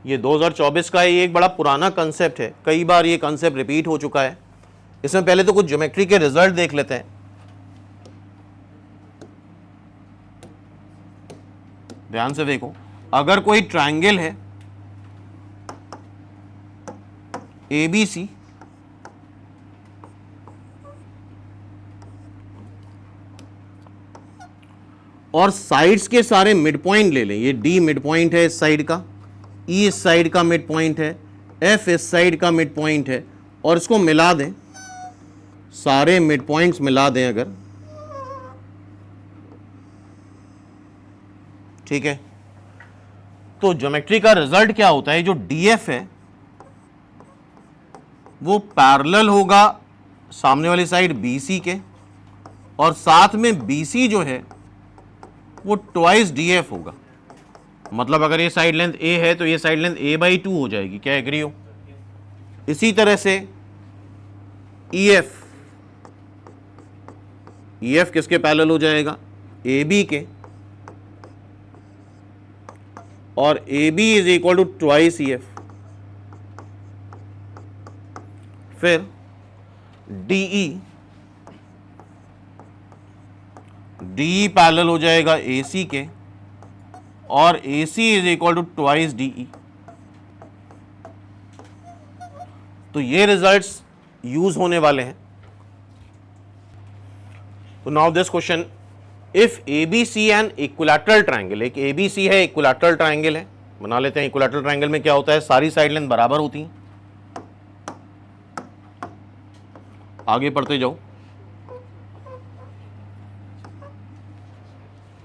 ये 2024 का ये एक बड़ा पुराना कंसेप्ट है, कई बार ये कंसेप्ट रिपीट हो चुका है। इसमें पहले तो कुछ ज्योमेट्री के रिजल्ट देख लेते हैं। ध्यान से देखो, अगर कोई ट्रायंगल है ABC और साइड्स के सारे मिड पॉइंट ले लें, ये D मिड पॉइंट है इस साइड का, E इस साइड का मिड पॉइंट है, F इस साइड का मिड पॉइंट है, और इसको मिला दें, सारे मिड पॉइंट्स मिला दें अगर, ठीक है, तो ज्योमेट्री का रिजल्ट क्या होता है, जो DF है वो पैरेलल होगा सामने वाली साइड BC के, और साथ में BC जो है वो ट्वाइस DF होगा। मतलब अगर ये साइड लेंथ A है तो ये साइड लेंथ A/2 हो जाएगी। क्या एग्री हो? इसी तरह से EF किसके पैरेलल हो जाएगा? AB के, और AB is equal to twice EF। फिर DE पैरेलल हो जाएगा AC के, और AC is equal to twice DE। तो ये रिजल्ट्स यूज होने वाले हैं। तो now this question, if ABC an equilateral triangle, एक ABC है, इक्विलैटरल ट्रायंगल है, बना लेते हैं। इक्विलैटरल ट्रायंगल में क्या होता है, सारी साइड लेंथ बराबर होती हैं। आगे पढ़ते जाओ।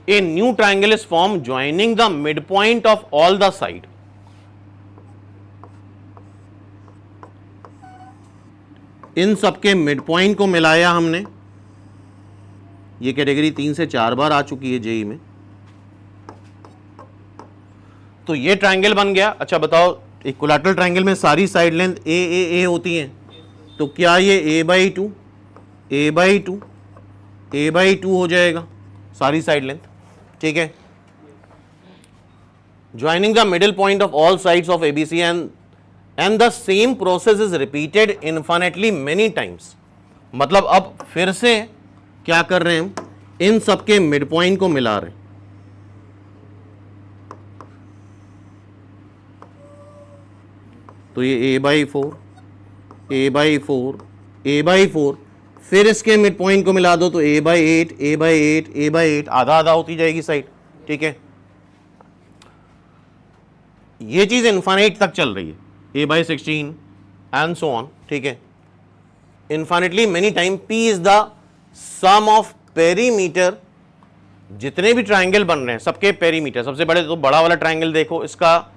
A new triangle is formed joining the midpoint of all the side. इन सबके मिड पॉइंट को मिलाया हमने। ये कैटेगरी 3 से 4 बार आ चुकी है जेई में। तो ये ट्रायंगल बन गया। अच्छा बताओ, इक्विलैटरल ट्रायंगल में सारी साइड लेंथ ए होती हैं, तो क्या ये A/2 हो जाएगा सारी साइड लेंथ, ठीक है। Joining the middle point of all sides of ABC and the same process is repeated infinitely many times. मतलब अब फिर से क्या कर रहे हैं हम, इन सबके मिड पॉइंट को मिला रहे हैं। तो ये A/4, फिर इसके मिड पॉइंट को मिला दो तो A/8, आधा आधा होती जाएगी साइड, ठीक है। ये चीज इनफाइनाइट तक चल रही है, A/16 एंड सो ऑन, ठीक है। Infinitely many time P is the sum of perimeter, जितने भी ट्रायंगल बन रहे हैं सबके पेरीमीटर। सबसे बड़े तो बड़ा वाला ट्रायंगल देखो, इसका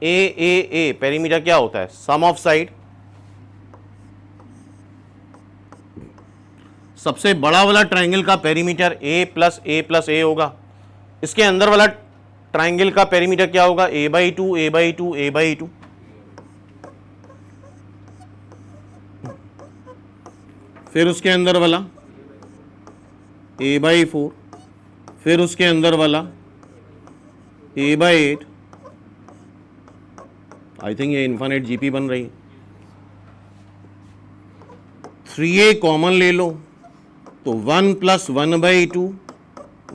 A पेरीमीटर क्या होता है, सम ऑफ साइड। सबसे बड़ा वाला ट्रायंगल का पेरीमीटर A+A+A होगा। इसके अंदर वाला ट्रायंगल का पेरीमीटर क्या होगा, A/2। फिर उसके अंदर वाला A/4, फिर उसके अंदर वाला A/8। आई थिंक ये इनफाइनाइट जीपी बन रही है। 3A कॉमन ले लो तो 1 + 1/2,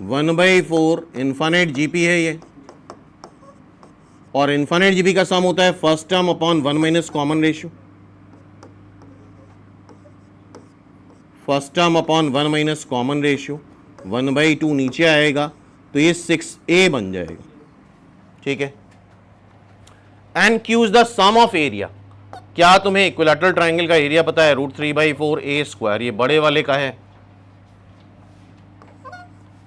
1/4 इनफाइनाइट जीपी है ये। और इनफाइनाइट जीपी का सम होता है first term upon 1 - common ratio. First term upon 1 - common ratio, 1/2 नीचे आएगा तो ये 6A बन जाएगा, ठीक है। And Q is the sum of area. क्या तुम्हें इक्विलैटरल ट्रायंगल का एरिया पता है, √3/4A²। ये बड़े वाले का है,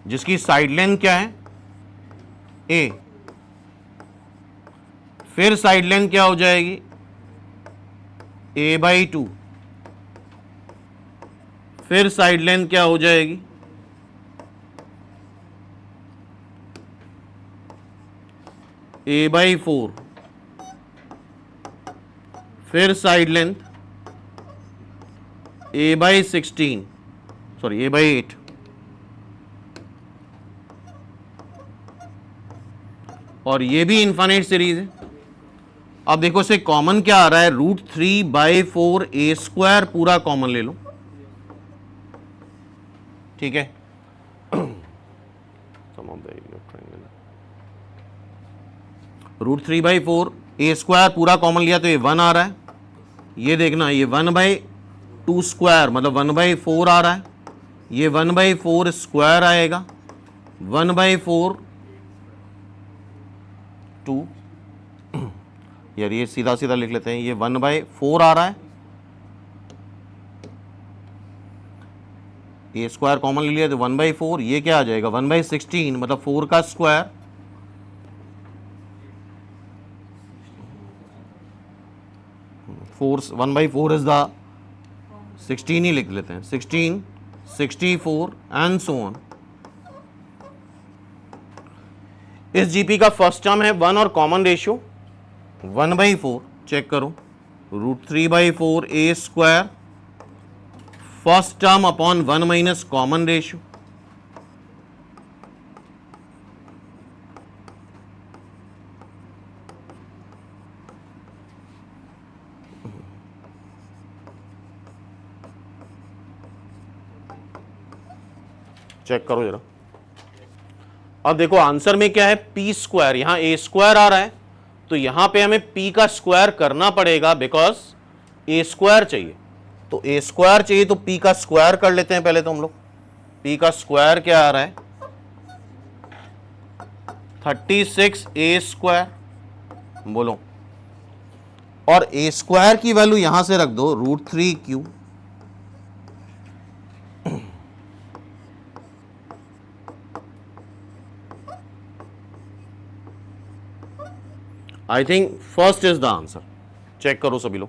जिसकी साइड लेंथ क्या है, A। फिर साइड लेंथ क्या हो जाएगी, A/2। फिर साइड लेंथ क्या हो जाएगी, A/4। फिर साइड लेंथ A/8। और ये भी इनफाइनाइट सीरीज है, अब देखो इसे कॉमन क्या आ रहा है, √3/4 ए स्क्वायर पूरा कॉमन ले लो, ठीक है। √3/4 ए स्क्वायर पूरा कॉमन लिया तो ये 1 आ रहा है, ये देखना ये 1/2 स्क्वायर मतलब 1/4 आ रहा है, ये 1/4 स्क्वायर आएगा, 1/4 2 यार ये सीधा सीधा लिख लेते हैं, ये 1/4 आ रहा है, ए स्क्वायर कॉमन ले लिया तो 1/4, ये क्या आ जाएगा 1/16 मतलब 4 का स्क्वायर, फोर 1/4 इज द 16 ही लिख लेते हैं, 16 64 एंड सो ऑन। इस जीपी का फर्स्ट टर्म है 1 और कॉमन रेशियो 1/4, चेक करो √3/4 a square first term upon 1 minus common ratio, check करो जरा। अब देखो आंसर में क्या है, पी स्क्वायर, यहां ए स्क्वायर आ रहा है तो यहां पे हमें पी का स्क्वायर करना पड़ेगा बिकॉज ए स्क्वायर चाहिए, तो ए स्क्वायर चाहिए तो पी का स्क्वायर कर लेते हैं पहले तो हम लोग। पी का स्क्वायर क्या आ रहा है 36 ए स्क्वायर, बोलो, और ए स्क्वायर की वैल्यू यहां से रख दो √3 I think first is the answer, check करो सभी लोग।